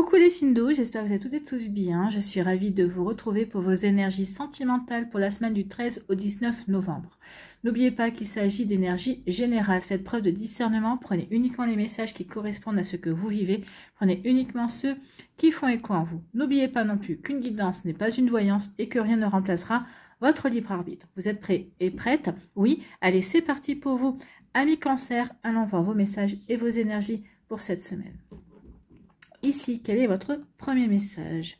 Coucou les signes d'eau, j'espère que vous êtes toutes et tous bien. Je suis ravie de vous retrouver pour vos énergies sentimentales pour la semaine du 13 au 19 novembre. N'oubliez pas qu'il s'agit d'énergie générale. Faites preuve de discernement. Prenez uniquement les messages qui correspondent à ce que vous vivez. Prenez uniquement ceux qui font écho en vous. N'oubliez pas non plus qu'une guidance n'est pas une voyance et que rien ne remplacera votre libre arbitre. Vous êtes prêts et prêtes? Oui, allez, c'est parti pour vous. Amis Cancer, allons voir vos messages et vos énergies pour cette semaine. Ici, quel est votre premier message?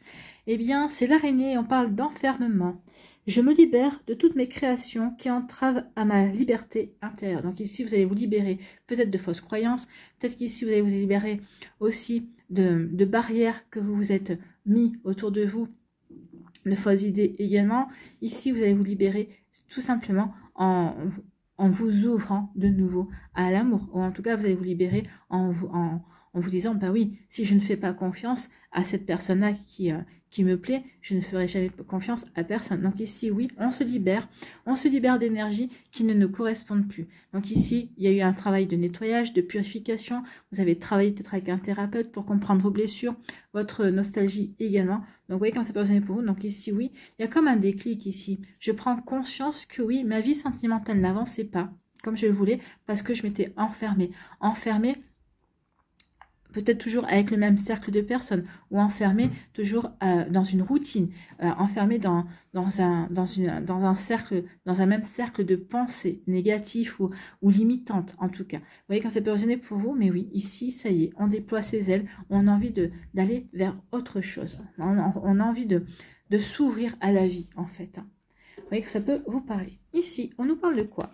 Eh bien, c'est l'araignée, on parle d'enfermement. Je me libère de toutes mes créations qui entravent à ma liberté intérieure. Donc ici, vous allez vous libérer peut-être de fausses croyances, peut-être qu'ici, vous allez vous libérer aussi de barrières que vous vous êtes mis autour de vous, de fausses idées également. Ici, vous allez vous libérer tout simplement en vous ouvrant de nouveau à l'amour. Ou en tout cas, vous allez vous libérer en vous disant, bah oui, si je ne fais pas confiance à cette personne-là qui me plaît, je ne ferai jamais confiance à personne. Donc ici, oui, on se libère d'énergie qui ne nous correspondent plus. Donc ici, il y a eu un travail de nettoyage, de purification. Vous avez travaillé peut-être avec un thérapeute pour comprendre vos blessures, votre nostalgie également. Donc vous voyez comment ça peut résonner pour vous. Donc ici, oui, il y a comme un déclic ici. Je prends conscience que oui, ma vie sentimentale n'avançait pas comme je le voulais parce que je m'étais enfermée. Peut-être toujours avec le même cercle de personnes ou enfermé toujours dans une routine, enfermé dans un cercle, dans un même cercle de pensées négatives ou limitantes en tout cas. Vous voyez quand ça peut résonner pour vous, mais oui, ici, ça y est, on déploie ses ailes, on a envie d'aller vers autre chose. On a envie de s'ouvrir à la vie en fait. Vous voyez que ça peut vous parler. Ici, on nous parle de quoi?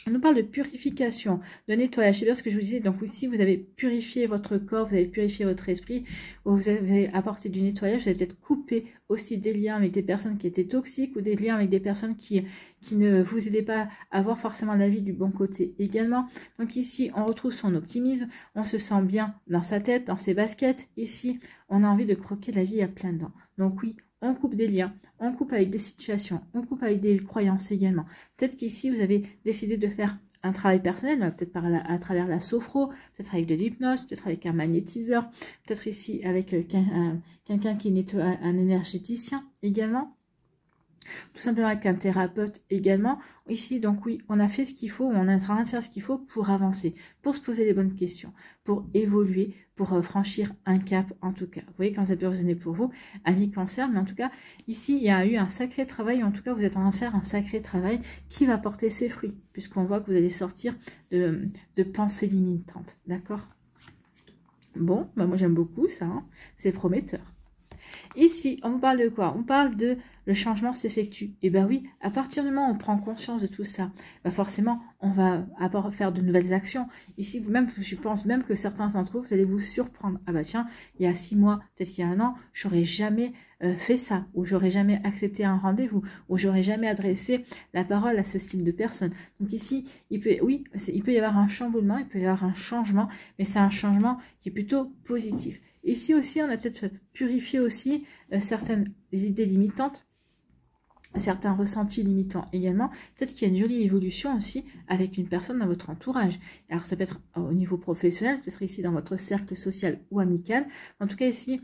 On nous parle de purification, de nettoyage. C'est bien ce que je vous disais. Donc ici, vous avez purifié votre corps, vous avez purifié votre esprit, vous avez apporté du nettoyage, vous avez peut-être coupé aussi des liens avec des personnes qui étaient toxiques ou des liens avec des personnes qui ne vous aidaient pas à voir forcément la vie du bon côté également. Donc ici, on retrouve son optimisme, on se sent bien dans sa tête, dans ses baskets. Ici, on a envie de croquer la vie à pleines dents. Donc oui, on coupe des liens, on coupe avec des situations, on coupe avec des croyances également. Peut-être qu'ici, vous avez décidé de faire un travail personnel, peut-être à travers la sophro, peut-être avec de l'hypnose, peut-être avec un magnétiseur, peut-être ici avec quelqu'un qui est un énergéticien également. Tout simplement avec un thérapeute également. Ici, donc oui, on a fait ce qu'il faut, on est en train de faire ce qu'il faut pour avancer, pour se poser les bonnes questions, pour évoluer, pour franchir un cap en tout cas. Vous voyez quand ça peut résonner pour vous, amis Cancer, mais en tout cas, ici, il y a eu un sacré travail, en tout cas, vous êtes en train de faire un sacré travail qui va porter ses fruits, puisqu'on voit que vous allez sortir de pensées limitantes, d'accord? Bon, bah moi j'aime beaucoup ça, hein, c'est prometteur. Ici, on vous parle de quoi? On parle de le changement s'effectue. Et bien oui, à partir du moment où on prend conscience de tout ça, bah forcément, on va faire de nouvelles actions. Ici, même, je pense même que certains d'entre vous, vous allez vous surprendre. Ah bah tiens, il y a 6 mois, peut-être qu'il y a 1 an, j'aurais jamais fait ça, ou j'aurais jamais accepté un rendez-vous, ou j'aurais jamais adressé la parole à ce style de personne. Donc ici, il peut y avoir un chamboulement, il peut y avoir un changement, mais c'est un changement qui est plutôt positif. Ici aussi, on a peut-être purifié aussi certaines idées limitantes, certains ressentis limitants également. Peut-être qu'il y a une jolie évolution aussi avec une personne dans votre entourage. Alors ça peut être au niveau professionnel, peut-être ici dans votre cercle social ou amical. En tout cas ici,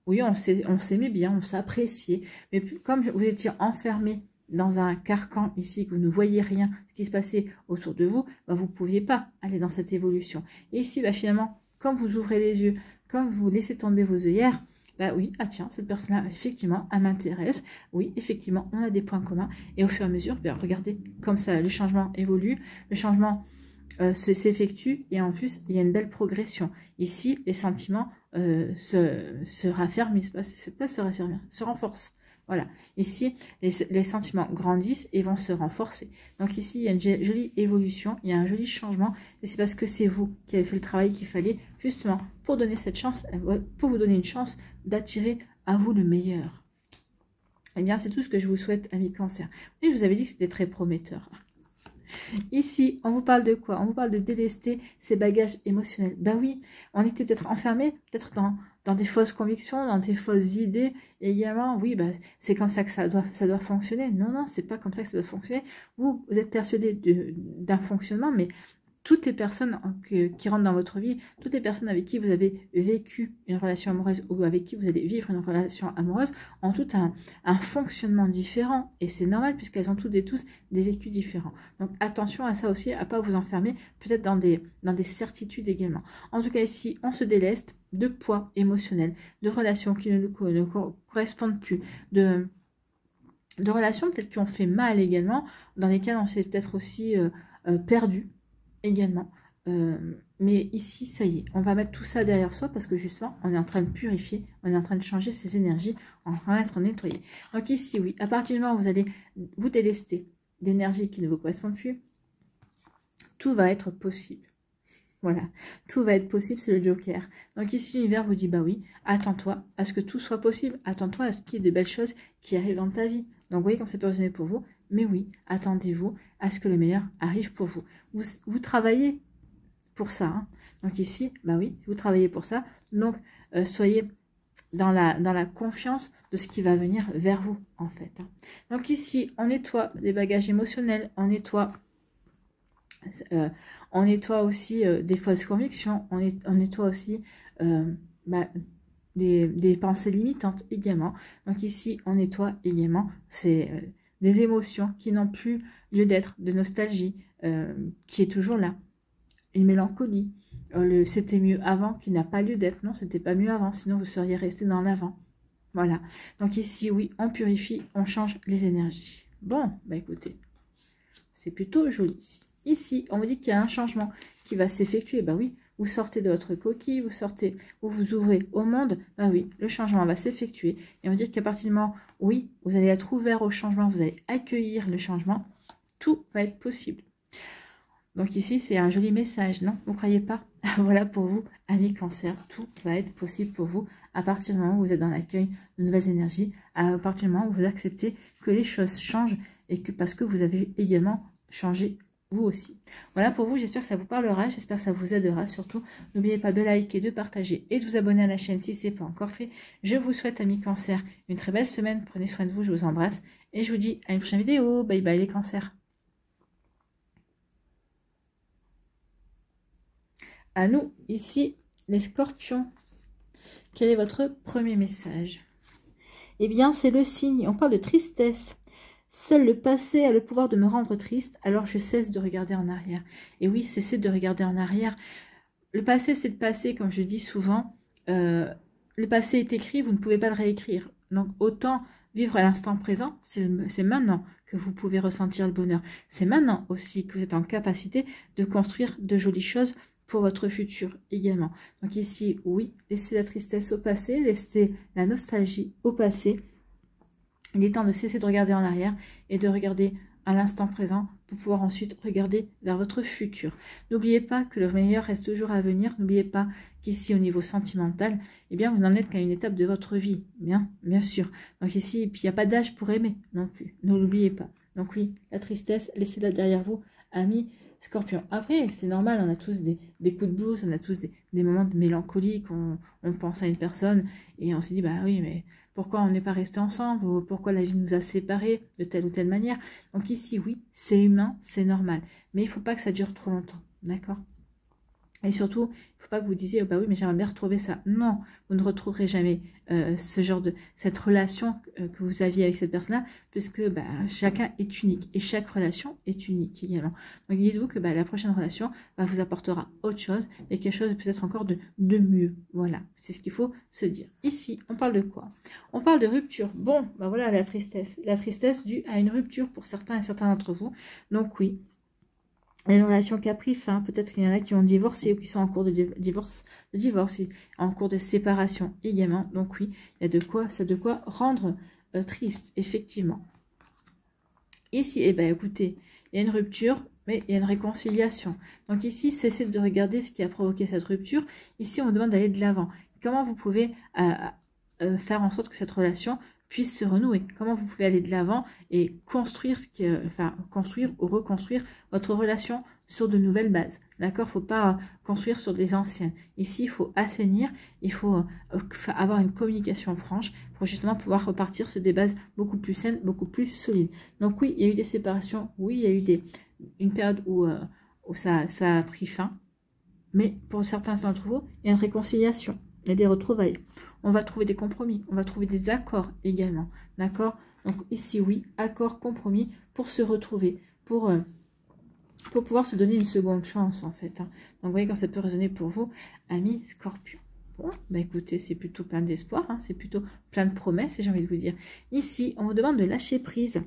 oui, on s'aimait bien, on s'appréciait. Mais comme vous étiez enfermé dans un carcan ici, que vous ne voyez rien, ce qui se passait autour de vous, bah, vous ne pouviez pas aller dans cette évolution. Et ici, bah, finalement, comme vous ouvrez les yeux, comme vous laissez tomber vos œillères, bah oui, ah tiens, cette personne-là, effectivement, elle m'intéresse. Oui, effectivement, on a des points communs. Et au fur et à mesure, bien, regardez comme ça, le changement évolue, le changement s'effectue. Et en plus, il y a une belle progression. Ici, les sentiments se raffermissent, c'est pas se raffermir, se renforcent. Voilà, ici, les sentiments grandissent et vont se renforcer. Donc ici, il y a une jolie évolution, il y a un joli changement. Et c'est parce que c'est vous qui avez fait le travail qu'il fallait, justement, pour donner cette chance, pour vous donner une chance d'attirer à vous le meilleur. Eh bien, c'est tout ce que je vous souhaite, amis Cancer. Et je vous avais dit que c'était très prometteur. Ici, on vous parle de quoi? On vous parle de délester ses bagages émotionnels. Ben oui, on était peut-être enfermé, peut-être dans des fausses convictions, dans des fausses idées. Et également, oui, ben, c'est comme ça que ça doit fonctionner. Non, non, c'est pas comme ça que ça doit fonctionner. Vous êtes persuadé d'un fonctionnement, mais toutes les personnes qui rentrent dans votre vie, toutes les personnes avec qui vous avez vécu une relation amoureuse ou avec qui vous allez vivre une relation amoureuse, ont tout un fonctionnement différent. Et c'est normal puisqu'elles ont toutes et tous des vécus différents. Donc attention à ça aussi, à ne pas vous enfermer peut-être dans des certitudes également. En tout cas ici, on se déleste de poids émotionnel, de relations qui ne correspondent plus, de relations peut-être qui ont fait mal également, dans lesquelles on s'est peut-être aussi perdu également. Mais ici, ça y est, on va mettre tout ça derrière soi parce que justement, on est en train de purifier, on est en train de changer ces énergies, on est en train d'être nettoyé. Donc ici, oui, à partir du moment où vous allez vous délester d'énergie qui ne vous correspond plus, tout va être possible. Voilà, tout va être possible, c'est le Joker. Donc ici, l'univers vous dit, bah oui, attends-toi à ce que tout soit possible, attends-toi à ce qu'il y ait de belles choses qui arrivent dans ta vie. Donc vous voyez comme c'est positionné pour vous, mais oui, attendez-vous à ce que le meilleur arrive pour vous. Vous travaillez pour ça. Hein. Donc ici, bah oui, vous travaillez pour ça. Donc soyez dans la confiance de ce qui va venir vers vous, en fait. Hein. Donc ici, on nettoie les bagages émotionnels, on nettoie aussi des fausses convictions, on nettoie aussi des pensées limitantes également. Donc ici, on nettoie également des émotions qui n'ont plus lieu d'être, de nostalgie qui est toujours là, une mélancolie, c'était mieux avant qui n'a pas lieu d'être, non, c'était pas mieux avant, sinon vous seriez resté dans l'avant. Voilà, donc ici, oui, on purifie, on change les énergies. Bon, bah écoutez, c'est plutôt joli ici. Ici, on vous dit qu'il y a un changement qui va s'effectuer. Ben oui, vous sortez de votre coquille, vous vous ouvrez au monde. Ben oui, le changement va s'effectuer. Et on vous dit qu'à partir du moment où, oui, vous allez être ouvert au changement, vous allez accueillir le changement, tout va être possible. Donc ici, c'est un joli message, non? Vous ne croyez pas? Voilà pour vous, amis Cancer, tout va être possible pour vous à partir du moment où vous êtes dans l'accueil de nouvelles énergies, à partir du moment où vous acceptez que les choses changent et que parce que vous avez également changé vous aussi. Voilà pour vous, j'espère que ça vous parlera, j'espère que ça vous aidera. Surtout, n'oubliez pas de liker, de partager et de vous abonner à la chaîne si ce n'est pas encore fait. Je vous souhaite, amis Cancer, une très belle semaine. Prenez soin de vous, je vous embrasse et je vous dis à une prochaine vidéo. Bye bye les Cancers. À nous, ici, les Scorpions. Quel est votre premier message? Eh bien, c'est le signe. On parle de tristesse. Seul le passé a le pouvoir de me rendre triste, alors je cesse de regarder en arrière. Et oui, cessez de regarder en arrière. Le passé, c'est le passé, comme je dis souvent. Le passé est écrit, vous ne pouvez pas le réécrire. Donc, autant vivre à l'instant présent, c'est maintenant que vous pouvez ressentir le bonheur. C'est maintenant aussi que vous êtes en capacité de construire de jolies choses pour votre futur également. Donc ici, oui, laissez la tristesse au passé, laissez la nostalgie au passé. Il est temps de cesser de regarder en arrière et de regarder à l'instant présent pour pouvoir ensuite regarder vers votre futur. N'oubliez pas que le meilleur reste toujours à venir. N'oubliez pas qu'ici, au niveau sentimental, eh bien, vous n'en êtes qu'à une étape de votre vie. Bien sûr. Donc ici, il n'y a pas d'âge pour aimer non plus. Ne l'oubliez pas. Donc oui, la tristesse, laissez-la derrière vous, amis Scorpion. Après, c'est normal, on a tous des coups de blues, on a tous des moments de mélancolie, on pense à une personne et on se dit, bah oui, mais pourquoi on n'est pas resté ensemble, ou pourquoi la vie nous a séparés de telle ou telle manière. Donc ici, oui, c'est humain, c'est normal, mais il ne faut pas que ça dure trop longtemps, d'accord? Et surtout, il ne faut pas que vous disiez, oh bah oui, mais j'aimerais bien retrouver ça. Non, vous ne retrouverez jamais cette relation que vous aviez avec cette personne-là, puisque bah, chacun est unique et chaque relation est unique également. Donc dites-vous que bah, la prochaine relation vous apportera autre chose et quelque chose peut-être encore de mieux. Voilà, c'est ce qu'il faut se dire. Ici, on parle de quoi? On parle de rupture. Bon, bah voilà la tristesse. La tristesse due à une rupture pour certains et certains d'entre vous. Donc oui. Une relation qui a pris fin, peut-être qu'il y en a qui ont divorcé ou qui sont en cours de divorce, en cours de séparation également. Donc oui, il y a de quoi rendre triste, effectivement. Ici, eh bien écoutez, il y a une rupture, mais il y a une réconciliation. Donc ici, cessez de regarder ce qui a provoqué cette rupture. Ici, on vous demande d'aller de l'avant. Comment vous pouvez faire en sorte que cette relation puisse se renouer? Comment vous pouvez aller de l'avant et construire construire ou reconstruire votre relation sur de nouvelles bases. D'accord? Il ne faut pas construire sur des anciennes. Ici, il faut assainir, il faut avoir une communication franche pour justement pouvoir repartir sur des bases beaucoup plus saines, beaucoup plus solides. Donc oui, il y a eu des séparations, oui, il y a eu une période où où ça a pris fin. Mais pour certains d'entre vous, il y a une réconciliation, il y a des retrouvailles. On va trouver des compromis, on va trouver des accords également. D'accord? Donc ici, oui, accord, compromis pour se retrouver, pour pouvoir se donner une seconde chance, en fait. Hein. Donc vous voyez quand ça peut résonner pour vous, amis Scorpion. Bon, bah écoutez, c'est plutôt plein d'espoir, hein, c'est plutôt plein de promesses, j'ai envie de vous dire. Ici, on vous demande de lâcher prise,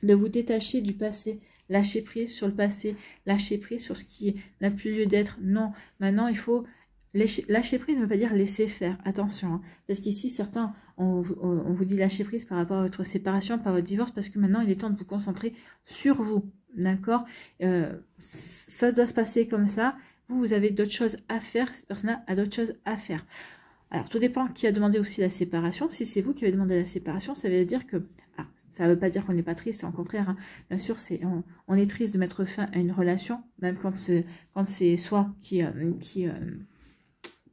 de vous détacher du passé, lâcher prise sur le passé, lâcher prise sur ce qui n'a plus lieu d'être. Non, maintenant il faut lâcher prise ne veut pas dire laisser faire. Attention, hein. Parce qu'ici certains, on vous dit lâcher prise par rapport à votre séparation, par votre divorce, parce que maintenant il est temps de vous concentrer sur vous. D'accord, ça doit se passer comme ça. Vous avez d'autres choses à faire, cette personne a d'autres choses à faire. Alors, tout dépend qui a demandé aussi la séparation. Si c'est vous qui avez demandé la séparation, ça veut dire que... Ah, ça ne veut pas dire qu'on n'est pas triste, au contraire. Hein. Bien sûr, on est triste de mettre fin à une relation, même quand c'est soi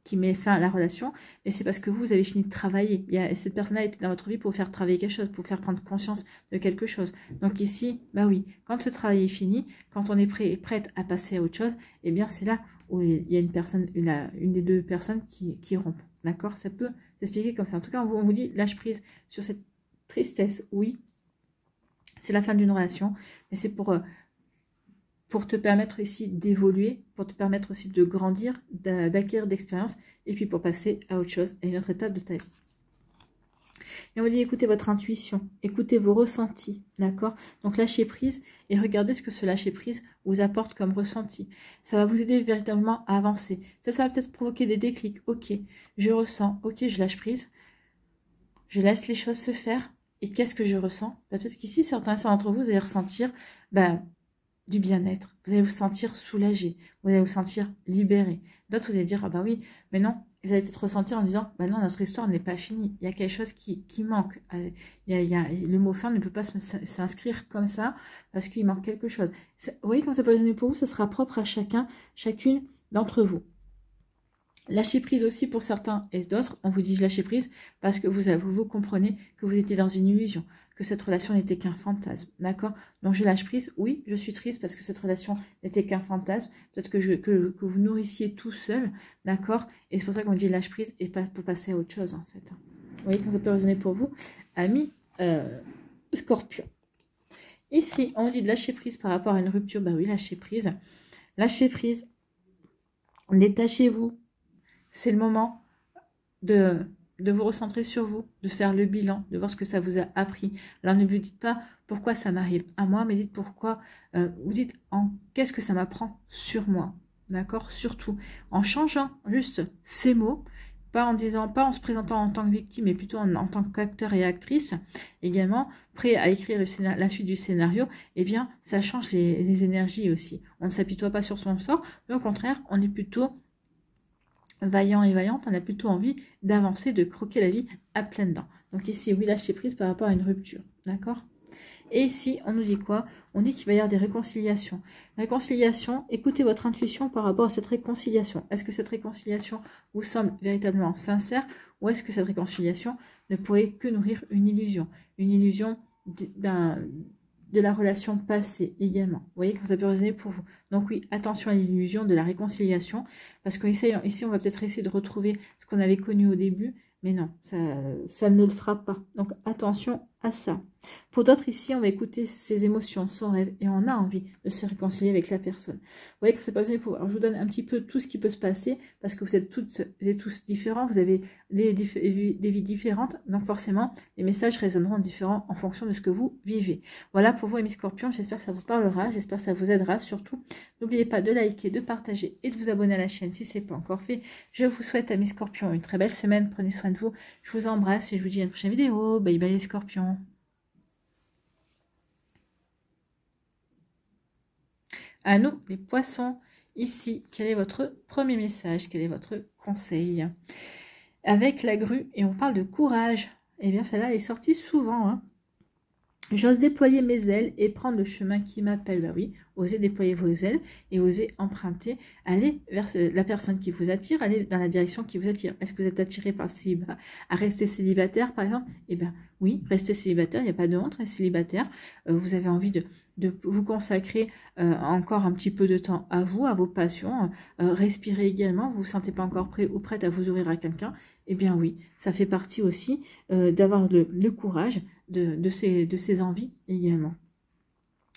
qui met fin à la relation, mais c'est parce que vous avez fini de travailler. Cette personne-là était dans votre vie pour vous faire travailler quelque chose, pour vous faire prendre conscience de quelque chose. Donc ici, bah oui, quand ce travail est fini, quand on est prête à passer à autre chose, eh bien c'est là où il y a une des deux personnes qui rompent. D'accord? Ça peut s'expliquer comme ça. En tout cas, on vous dit lâche prise sur cette tristesse. Oui, c'est la fin d'une relation, mais c'est pour te permettre ici d'évoluer, pour te permettre aussi de grandir, d'acquérir d'expérience, et puis pour passer à autre chose, à une autre étape de ta vie. Et on vous dit, écoutez votre intuition, écoutez vos ressentis, d'accord? Donc lâchez prise et regardez ce que ce lâcher prise vous apporte comme ressenti. Ça va vous aider véritablement à avancer. Ça va peut-être provoquer des déclics. Ok, je ressens, ok, je lâche prise, je laisse les choses se faire. Et qu'est-ce que je ressens? Peut-être qu'ici, certains d'entre vous, vous allez ressentir... du bien-être, vous allez vous sentir soulagé, vous allez vous sentir libéré. D'autres, vous allez dire, ah bah oui, mais non, vous allez peut-être ressentir en disant, bah non, notre histoire n'est pas finie, il y a quelque chose qui manque, le mot fin ne peut pas s'inscrire comme ça, parce qu'il manque quelque chose. Vous voyez, quand ça peut résonner pour vous, ça sera propre à chacune d'entre vous. Lâcher prise aussi pour certains et d'autres, on vous dit lâcher prise parce que vous comprenez que vous étiez dans une illusion, que cette relation n'était qu'un fantasme, d'accord? Donc je lâche prise, oui, je suis triste parce que cette relation n'était qu'un fantasme, peut-être que vous nourrissiez tout seul, d'accord? Et c'est pour ça qu'on dit lâche prise et pas pour passer à autre chose en fait. Vous voyez quand ça peut résonner pour vous, amis Scorpion. Ici, on dit de lâcher prise par rapport à une rupture, bah oui, lâcher prise, détachez-vous. C'est le moment de vous recentrer sur vous, de faire le bilan, de voir ce que ça vous a appris. Alors ne vous dites pas pourquoi ça m'arrive à moi, mais dites pourquoi, vous dites qu'est-ce que ça m'apprend sur moi, d'accord? Surtout en changeant juste ces mots, pas en se présentant en tant que victime, mais plutôt en tant qu'acteur et actrice, également prêt à écrire la suite du scénario, eh bien ça change les énergies aussi. On ne s'apitoie pas sur son sort, mais au contraire, on est plutôt vaillant et vaillante, on a plutôt envie d'avancer, de croquer la vie à pleines dents. Donc ici, oui, lâcher prise par rapport à une rupture, d'accord? Et ici, on nous dit quoi? On dit qu'il va y avoir des réconciliations. Réconciliation, écoutez votre intuition par rapport à cette réconciliation. Est-ce que cette réconciliation vous semble véritablement sincère ou est-ce que cette réconciliation ne pourrait que nourrir une illusion de la relation passée également. Vous voyez quand ça peut résonner pour vous. Donc oui, attention à l'illusion de la réconciliation, parce qu'ici, on va peut-être essayer de retrouver ce qu'on avait connu au début, mais non, ça ne le fera pas. Donc attention à ça. Pour d'autres ici, on va écouter ses émotions, son rêve, et on a envie de se réconcilier avec la personne. Vous voyez que ça peut résonner pour vous. Alors je vous donne un petit peu tout ce qui peut se passer, parce que vous êtes toutes et tous différents, vous avez des vies différentes, donc forcément, les messages résonneront différents en fonction de ce que vous vivez. Voilà pour vous, amis Scorpions, j'espère que ça vous parlera, j'espère que ça vous aidera, surtout, n'oubliez pas de liker, de partager et de vous abonner à la chaîne si ce n'est pas encore fait. Je vous souhaite, amis Scorpions, une très belle semaine, prenez soin de vous, je vous embrasse et je vous dis à une prochaine vidéo. Bye bye les Scorpions. À nous, les poissons, ici, quel est votre premier message? Quel est votre conseil? Avec la grue, et on parle de courage. Eh bien, celle-là, elle est sortie souvent. Hein. J'ose déployer mes ailes et prendre le chemin qui m'appelle. Bah oui, osez déployer vos ailes et osez emprunter. Allez vers la personne qui vous attire, allez dans la direction qui vous attire. Est-ce que vous êtes attiré par à rester célibataire, par exemple? Eh bien, oui, restez célibataire, il n'y a pas de honte, restez célibataire. Vous avez envie de vous consacrer encore un petit peu de temps à vous, à vos passions, respirer également, vous vous sentez pas encore prêt ou prête à vous ouvrir à quelqu'un, eh bien oui, ça fait partie aussi d'avoir le courage de ces envies également.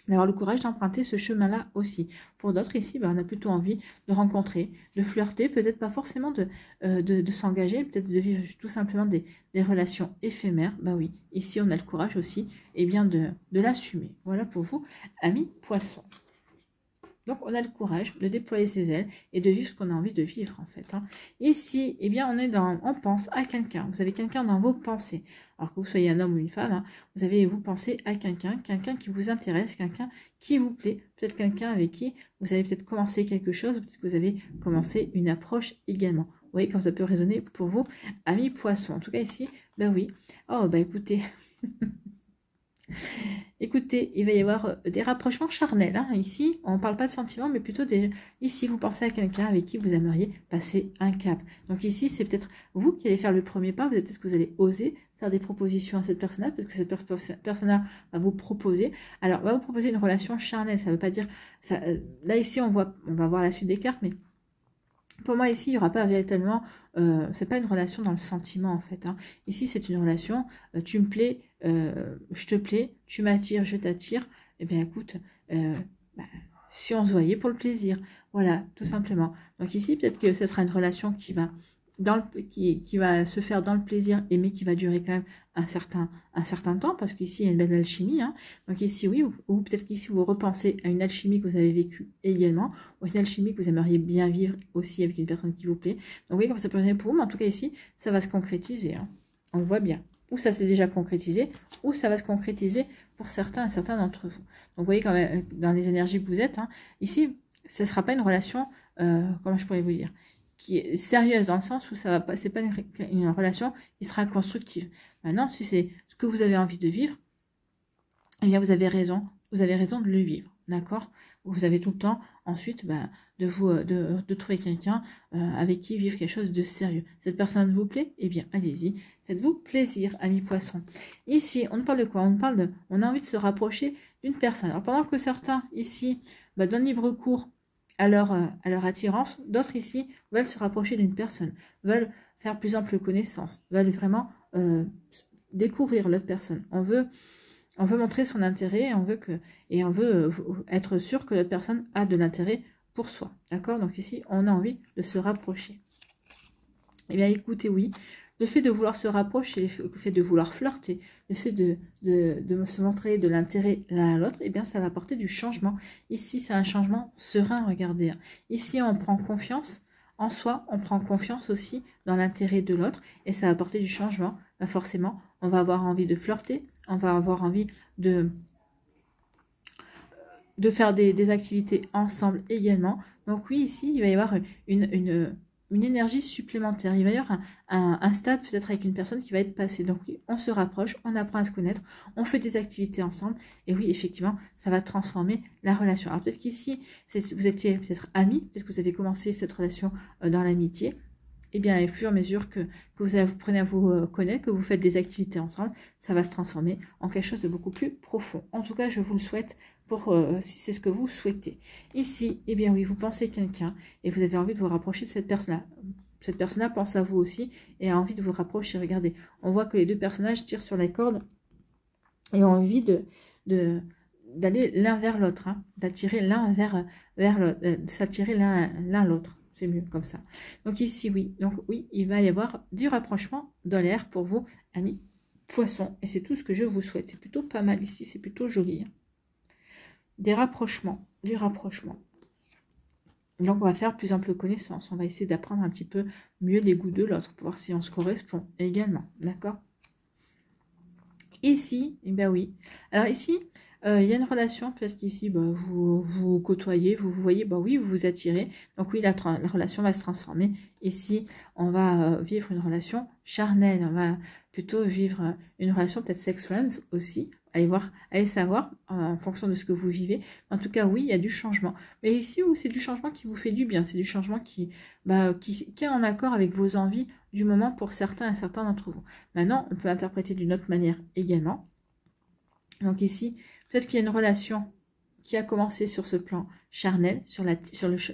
D'avoir le courage d'emprunter ce chemin-là aussi. Pour d'autres ici, on a plutôt envie de rencontrer, de flirter, peut-être pas forcément de s'engager, peut-être de vivre tout simplement des relations éphémères. Oui, ici on a le courage aussi de l'assumer. Voilà pour vous, amis poissons. Donc, on a le courage de déployer ses ailes et de vivre ce qu'on a envie de vivre, en fait. Ici, on pense à quelqu'un. Vous avez quelqu'un dans vos pensées. Alors que vous soyez un homme ou une femme, vous pensez à quelqu'un qui vous intéresse, quelqu'un qui vous plaît. Peut-être quelqu'un avec qui vous avez peut-être commencé quelque chose, peut-être que vous avez commencé une approche également. Vous voyez comme ça peut résonner pour vous, amis poissons. En tout cas, ici, oui. Oh, écoutez... Écoutez, il va y avoir des rapprochements charnels. Ici, on ne parle pas de sentiments, mais plutôt ici, vous pensez à quelqu'un avec qui vous aimeriez passer un cap. Donc ici, c'est peut-être vous qui allez faire le premier pas. Peut-être que vous allez oser faire des propositions à cette personne-là. Peut-être que cette personne-là va vous proposer. Alors, va vous proposer une relation charnelle. Ça ne veut pas dire... Ça, là, ici, on va voir la suite des cartes, mais... Pour moi, ici, il n'y aura pas véritablement... c'est pas une relation dans le sentiment, en fait. Ici, c'est une relation, tu me plais, je te plais, tu m'attires, je t'attire. Eh bien, écoute, si on se voyait pour le plaisir. Voilà, tout simplement. Donc ici, peut-être que ce sera une relation qui va... qui va se faire dans le plaisir, mais qui va durer quand même un certain temps, parce qu'ici, il y a une belle alchimie. Donc ici, oui, ou peut-être qu'ici, vous repensez à une alchimie que vous avez vécue également, ou une alchimie que vous aimeriez bien vivre aussi avec une personne qui vous plaît. Donc oui, comme ça peut être pour vous, mais en tout cas ici, ça va se concrétiser. On le voit bien. Ou ça s'est déjà concrétisé, ou ça va se concrétiser pour certains d'entre vous. Donc vous voyez quand même, dans les énergies que vous êtes, ici, ce ne sera pas une relation, comment je pourrais vous dire, qui est sérieuse dans le sens où ça va pas, c'est pas une relation qui sera constructive. Maintenant, si c'est ce que vous avez envie de vivre, eh bien vous avez raison de le vivre, d'accord? Vous avez tout le temps ensuite de trouver quelqu'un avec qui vivre quelque chose de sérieux. Cette personne vous plaît? Eh bien allez-y, faites-vous plaisir, amis poissons. Ici, on parle de quoi? On a envie de se rapprocher d'une personne. Alors pendant que certains ici donnent libre cours à leur attirance, d'autres ici veulent se rapprocher d'une personne, veulent faire plus ample connaissance, veulent vraiment découvrir l'autre personne. On veut montrer son intérêt, on veut être sûr que l'autre personne a de l'intérêt pour soi. D'accord? Donc ici, on a envie de se rapprocher. Eh bien, écoutez, oui, le fait de vouloir se rapprocher, le fait de vouloir flirter, le fait de se montrer de l'intérêt l'un à l'autre, eh bien, ça va apporter du changement. Ici, c'est un changement serein, regardez. Ici, on prend confiance en soi, on prend confiance aussi dans l'intérêt de l'autre, et ça va apporter du changement. Forcément, on va avoir envie de flirter, on va avoir envie de faire des activités ensemble également. Donc oui, ici, il va y avoir une énergie supplémentaire. Il va y avoir un stade peut-être avec une personne qui va être passée. Donc oui, on se rapproche, on apprend à se connaître, on fait des activités ensemble. Et oui, effectivement, ça va transformer la relation. Alors peut-être qu'ici, vous étiez peut-être amis, peut-être que vous avez commencé cette relation dans l'amitié. Et bien, au fur et à mesure que vous apprenez à vous connaître, que vous faites des activités ensemble, ça va se transformer en quelque chose de beaucoup plus profond. En tout cas, je vous le souhaite pour si c'est ce que vous souhaitez. Ici, eh bien oui, vous pensez quelqu'un et vous avez envie de vous rapprocher de cette personne-là. Cette personne-là pense à vous aussi et a envie de vous rapprocher. Regardez, on voit que les deux personnages tirent sur la corde et ont envie d'aller l'un vers l'autre, d'attirer l'un vers l'autre, de s'attirer l'un l'autre. C'est mieux comme ça. Donc ici, oui. Donc oui, il va y avoir du rapprochement dans l'air pour vous, amis poissons. Et c'est tout ce que je vous souhaite. C'est plutôt pas mal ici. C'est plutôt joli. Des rapprochements. Du rapprochement. Donc on va faire plus ample connaissance. On va essayer d'apprendre un petit peu mieux les goûts de l'autre pour voir si on se correspond également. D'accord? Ici, eh bien oui. Alors ici... il y a une relation, peut-être qu'ici, vous vous côtoyez, vous voyez, oui, vous vous attirez. Donc oui, la relation va se transformer. Ici, on va vivre une relation charnelle. On va plutôt vivre une relation peut-être sex friends aussi. Allez savoir en fonction de ce que vous vivez. En tout cas, oui, il y a du changement. Mais ici, c'est du changement qui vous fait du bien. C'est du changement qui est en accord avec vos envies du moment pour certains et certains d'entre vous. Maintenant, on peut interpréter d'une autre manière également. Donc ici... Peut-être qu'il y a une relation qui a commencé sur ce plan charnel,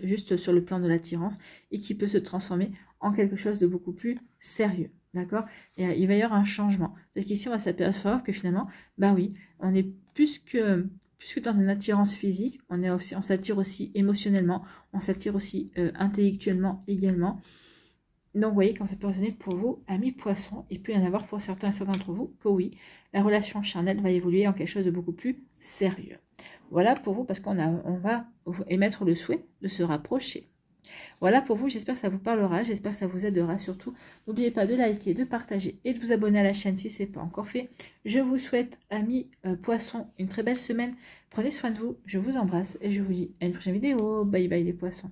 juste sur le plan de l'attirance, et qui peut se transformer en quelque chose de beaucoup plus sérieux. D'accord? Et il va y avoir un changement. Donc ici, on va s'apercevoir que finalement, bah oui, on est plus que dans une attirance physique, on s'attire aussi émotionnellement, on s'attire aussi intellectuellement également. Donc, vous voyez, quand ça peut résonner pour vous, amis poissons, il peut y en avoir pour certains d'entre vous que oui, la relation charnelle va évoluer en quelque chose de beaucoup plus sérieux. Voilà pour vous, parce on va émettre le souhait de se rapprocher. Voilà pour vous, j'espère que ça vous parlera, j'espère que ça vous aidera surtout. N'oubliez pas de liker, de partager et de vous abonner à la chaîne si ce n'est pas encore fait. Je vous souhaite, amis poissons, une très belle semaine. Prenez soin de vous, je vous embrasse et je vous dis à une prochaine vidéo. Bye bye les poissons.